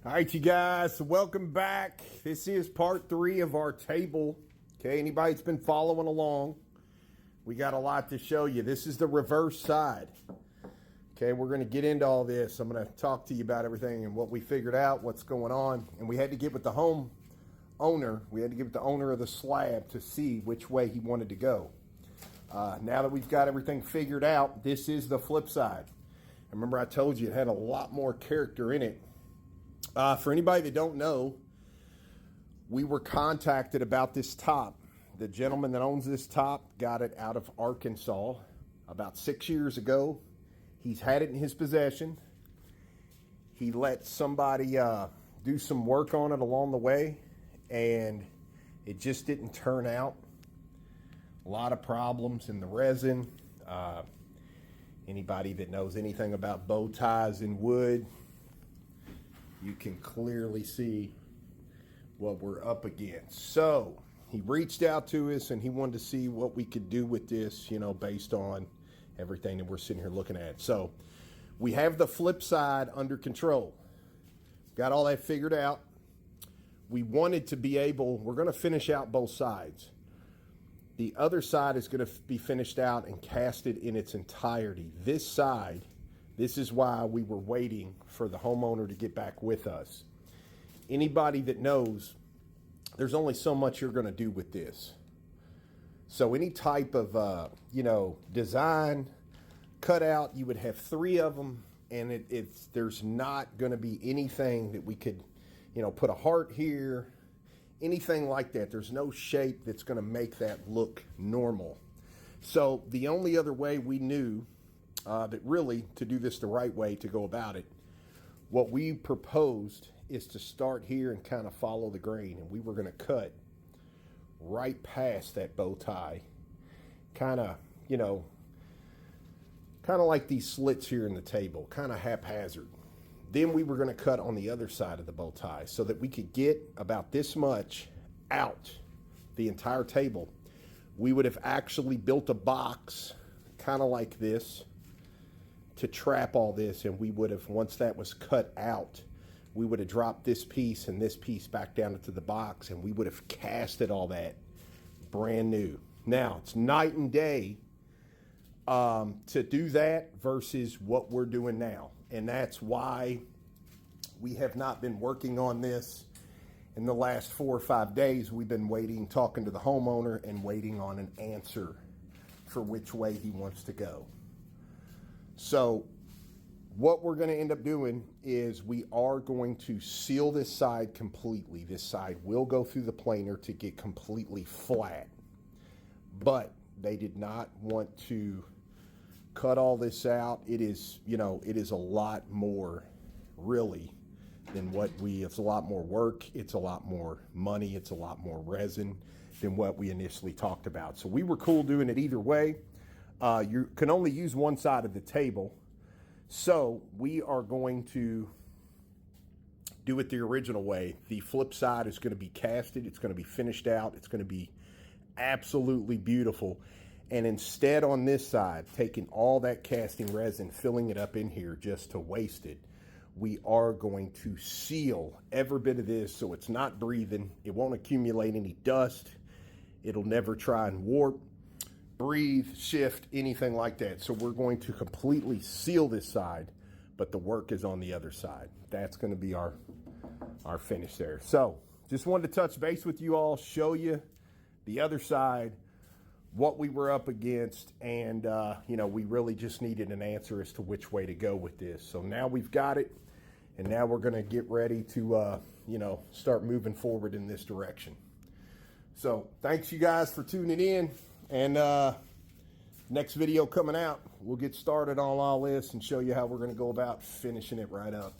All right, you guys, so welcome back. This is part 3 of our table. Okay, anybody that's been following along, we got a lot to show you. This is the reverse side. Okay, we're going to get into all this. I'm going to talk to you about everything and what we figured out, what's going on. And we had to get with the home owner. We had to get with the owner of the slab to see which way he wanted to go. Now that we've got everything figured out, this is the flip side. Remember I told you it had a lot more character in it. For anybody that don't know, we were contacted about this top. The gentleman that owns this top got it out of Arkansas about 6 years ago. He's had it in his possession. He let somebody do some work on it along the way, and it just didn't turn out. A lot of problems in the resin. Anybody that knows anything about bow ties in wood, you can clearly see what we're up against. So he reached out to us and he wanted to see what we could do with this, you know, based on everything that we're sitting here looking at. So we have the flip side under control. Got all that figured out. We wanted to be able, we're going to finish out both sides. The other side is going to be finished out and casted in its entirety. This side, this is why we were waiting for the homeowner to get back with us. Anybody that knows, there's only so much you're going to do with this. So any type of, design, cutout, you would have 3 of them, and there's not going to be anything that we could, put a heart here, anything like that. There's no shape that's going to make that look normal. So the only other way we knew that really to do this the right way to go about it, what we proposed is to start here and kind of follow the grain, and we were going to cut right past that bow tie, kind of like these slits here in the table, kind of haphazard. Then we were going to cut on the other side of the bow tie so that we could get about this much out the entire table. We would have actually built a box kind of like this to trap all this, and we would have, once that was cut out, we would have dropped this piece and this piece back down into the box, and we would have casted all that brand new. Now, it's night and day to do that versus what we're doing now. And that's why we have not been working on this in the last 4 or 5 days. We've been waiting, talking to the homeowner and waiting on an answer for which way he wants to go. So what we're going to end up doing is we are going to seal this side completely. This side will go through the planer to get completely flat. But they did not want to cut all this out. It is, it is a lot more really than it's a lot more work. It's a lot more money. It's a lot more resin than what we initially talked about. So we were cool doing it either way. You can only use one side of the table. So we are going to do it the original way. The flip side is going to be casted. It's going to be finished out. It's going to be absolutely beautiful. And instead on this side, taking all that casting resin, filling it up in here just to waste it, we are going to seal every bit of this so it's not breathing. It won't accumulate any dust. It'll never try and warp, breathe, shift, anything like that. So we're going to completely seal this side, but the work is on the other side. That's going to be our finish there. So just wanted to touch base with you all, show you the other side, what we were up against, and we really just needed an answer as to which way to go with this. So now we've got it, and now we're going to get ready to start moving forward in this direction. So thanks you guys for tuning in, and next video coming out, we'll get started on all this and show you how we're going to go about finishing it right up.